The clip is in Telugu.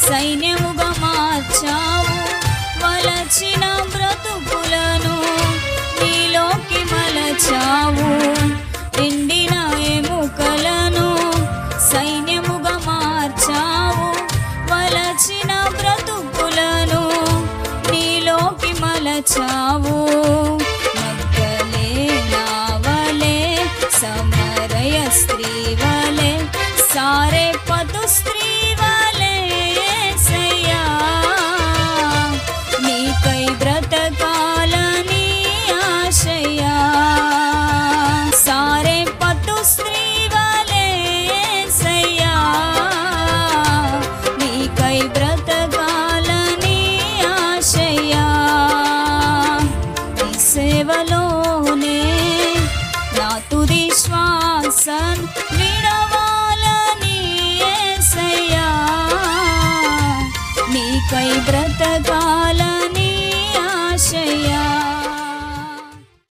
సైన్యముగా మార్చావు వలచిన బ్రతుకులను నీలోకి మలచావు ఎండిన ఎముకలను సైన్యముగా మార్చావు వలచిన బ్రతుకులను నీలోకి మలచావు మగ్దలేనా వలె సమరయ స్త్రీ వలె సారెపతు స్త్రీ వలె యేసయ్యా నీకై బ్రతకాలని ఆశయా సారెపతు స్త్రీ వలె యేసయ్యా నీకై బ్రతకాలని ఆశయా నీ సేవలోనే నా తుది శ్వాసన్ విడవాలని యేసయ్యా నీకై బ్రతకాలని ఆశయా।